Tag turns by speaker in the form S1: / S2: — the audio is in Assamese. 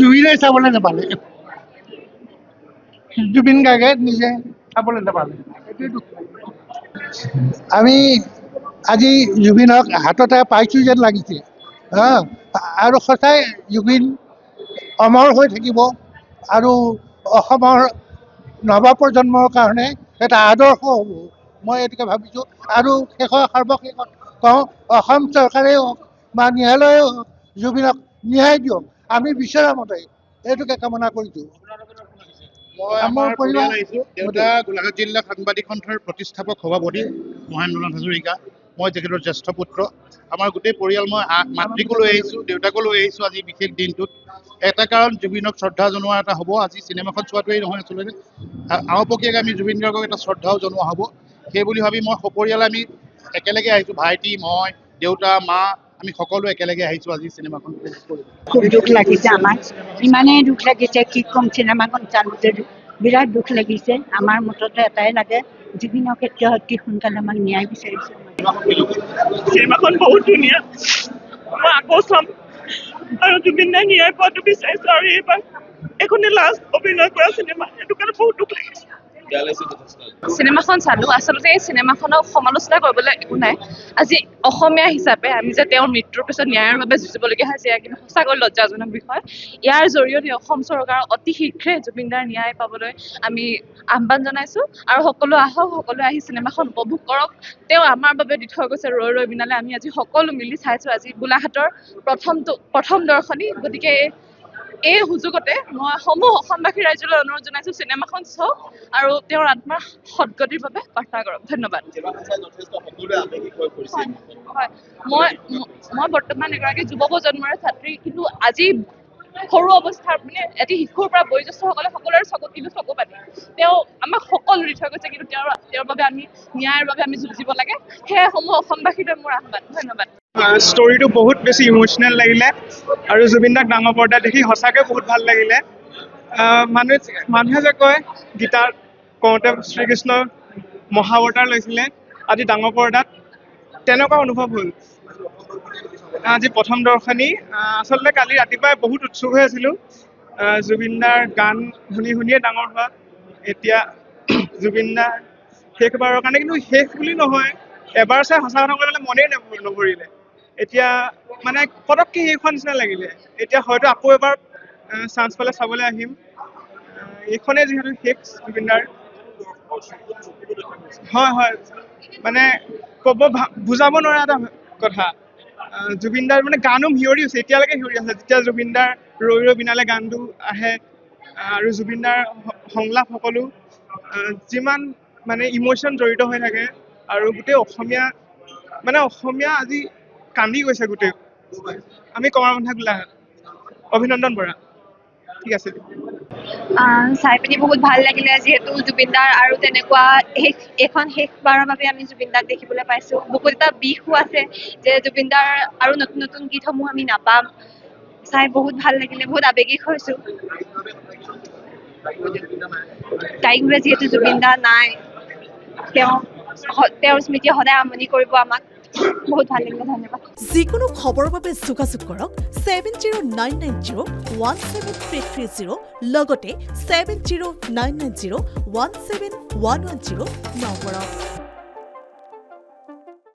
S1: জুবিনে চাবলৈ নাপালে, জুবিন গাৰ্গে নিজে চাবলৈ নাপালে, এইটোৱে দুখ লাগে। আমি আজি জুবিনক হাততে পাইছোঁ যেন লাগিছে আৰু সঁচাই জুবিন অমৰ হৈ থাকিব আৰু অসমৰ নৱপ্ৰজন্মৰ কাৰণে এটা আদৰ্শ হ'ব, মই এইটোকে ভাবিছোঁ। আৰু সৰ্বশেষত কওঁ, অসম চৰকাৰেই হওক বা ন্যায়ালয়েই হওক জুবিনক ন্যায় দিয়ক, আমি বিচৰা মতে, এইটোকে কামনা কৰিছোঁ।
S2: মই আমাৰ পৰিয়াল আহিছোঁ। দেউতা গোলাঘাট জিলা সাংবাদিক সন্থাৰ প্ৰতিষ্ঠাপক সভাপতি মহেন্দ্ৰনাথ হাজৰিকা, মই তেখেতৰ জ্যেষ্ঠ পুত্ৰ। আমাৰ গোটেই পৰিয়াল, মই মাতৃকো লৈ আহিছোঁ, দেউতাকো লৈ আহিছোঁ আজি বিশেষ দিনটোত। এটা কাৰণ, জুবিনক শ্ৰদ্ধা জনোৱা এটা হ'ব। আজি চিনেমাখন চোৱাটোৱেই নহয়, আচলতে আওপকীয়াকৈ আমি জুবিন গাৰ্গক এটা শ্ৰদ্ধাও জনোৱা হ'ব। সেই বুলি ভাবি মই সপৰিয়ালে আমি একেলগে আহিছোঁ, ভাইটি, মই, দেউতা, মা, আমি সকলো একেলগে আহিছোঁ আজি চিনেমাখন কৰিবলৈ।
S3: খুব দুখ লাগিছে, আমাৰ ইমানেই দুখ লাগিছে, কি ক'ম, চিনেমাখন চাওঁতে বিৰাট দুখ লাগিছে। আমাৰ মুঠতে এটাই লাগে, জুবিনৰ ক্ষেত্ৰত অতি সোনকালে আমাক ন্যায় বিচাৰিছোঁ।
S4: চিনেমাখন বহুত ধুনীয়া, মই আকৌ চাম আৰু জুবিন দাই ন্যায় পোৱাটো বিচাৰিছোঁ। আৰু এইবাৰ এইখনে লাষ্ট অভিনয় কৰা চিনেমা, সেইটো কাৰণে বহুত দুখ লাগিছে। চিনেমাখন চালোঁ, আচলতে এই চিনেমাখনক সমালোচনা কৰিবলৈ একো নাই। আজি অসমীয়া হিচাপে আমি যে তেওঁৰ মৃত্যুৰ পিছত ন্যায়ৰ বাবে যুঁজিবলগীয়া হৈছে, এয়া কিন্তু সঁচাকৈ লজ্জাজনক বিষয়। ইয়াৰ জৰিয়তে অসম চৰকাৰক অতি শীঘ্ৰে জুবিনদাৰ ন্যায় পাবলৈ আমি আহ্বান জনাইছোঁ। আৰু সকলো আহক, সকলোৱে আহি চিনেমাখন উপভোগ কৰক। তেওঁ আমাৰ বাবে দি থৈ গৈছে ৰৈ ৰৈ বিনালে। আমি আজি সকলো মিলি চাইছোঁ আজি গোলাঘাটৰ প্ৰথম দৰ্শনী। গতিকে এই সুযোগতে মই সমূহ অসমবাসী ৰাইজলৈ অনুৰোধ জনাইছোঁ, চিনেমাখন চাওক আৰু তেওঁৰ আত্মাৰ সদগতিৰ বাবে প্ৰাৰ্থনা কৰক। ধন্যবাদ। হয়, মই বৰ্তমান এগৰাকী যুৱ প্ৰজন্মৰে ছাত্ৰী, কিন্তু আজি সৰু অৱস্থাৰ মানে এটি শিশুৰ পৰা বয়োজ্যেষ্ঠসকলে সকলোৰে চকুত কিন্তু চকু পাতি তেওঁ আমাক সকলো দি থৈ গৈছে, কিন্তু তেওঁৰ বাবে আমি ন্যায়ৰ বাবে আমি যুঁজিব লাগে। সেয়ে সমূহ অসমবাসীলৈ মোৰ আহ্বান। ধন্যবাদ।
S5: ষ্টৰিটো বহুত বেছি ইম'চনেল লাগিলে আৰু জুবিন দাক ডাঙৰ পৰ্দাত দেখি সঁচাকৈ বহুত ভাল লাগিলে। মানুহে যে কয় গীতাত কওঁতে শ্ৰীকৃষ্ণ মহাৱতাৰ লৈছিলে, আজি ডাঙৰ পৰ্দাত তেনেকুৱা অনুভৱ হ'ল। আজি প্ৰথম দৰ্শনী। আচলতে কালি ৰাতিপুৱাই বহুত উৎসুক হৈ আছিলোঁ জুবিন দাৰ গান শুনিয়ে ডাঙৰ হোৱা। এতিয়া জুবিন দাৰ শেষবাৰৰ কাৰণে, কিন্তু শেষ বুলি নহয়, এবাৰ চাই সঁচা কথা ক'বলৈ মনেই নভৰিলে। এতিয়া মানে পটককৈ শেষ হোৱা নিচিনা লাগিলে। এতিয়া হয়তো আকৌ এবাৰ চান্স পালে চাবলৈ আহিম। এইখনেই যিহেতু শেষ জুবিনদাৰ। হয়, মানে বুজাব নোৱাৰা এটা কথা। জুবিনদাৰ মানে গানো হিয়ৰি হৈছে, এতিয়ালৈকে হিয়ৰি আছে। যেতিয়া জুবিনদাৰ ৰৈ ৰৈ বিনালে গানটো আহে আৰু জুবিনদাৰ সংলাপ সকলো যিমান মানে ইম'চন জড়িত হৈ থাকে, আৰু গোটেই অসমীয়া আজি কান্দি গৈছে গোটেই। আমি কমাৰবন্ধা গোলাঘাট। অভিনন্দন বৰা। ঠিক আছে।
S6: চাই পিনি বহুত ভাল লাগিলে, যিহেতু জুবিনদাৰ আৰু তেনেকুৱা শেষবাৰৰ বাবে আমি জুবিনদাক দেখিবলৈ পাইছোঁ। বহুত এটা বিষো আছে যে জুবিনদাৰ আৰু নতুন নতুন গীতসমূহ আমি নাপাম। চাই বহুত ভাল লাগিলে, বহুত আৱেগিক হৈছোঁ। টাইমৰে যিহেতু জুবিনদা নাই, তেওঁৰ স্মৃতিয়ে সদায় আমনি কৰিব আমাক। বহুত ভাল লাগিলে। ধন্যবাদ।
S7: যিকোনো খবৰৰ বাবে যোগাযোগ কৰক 7099017330 লগতে 7099017110 নম্বৰত।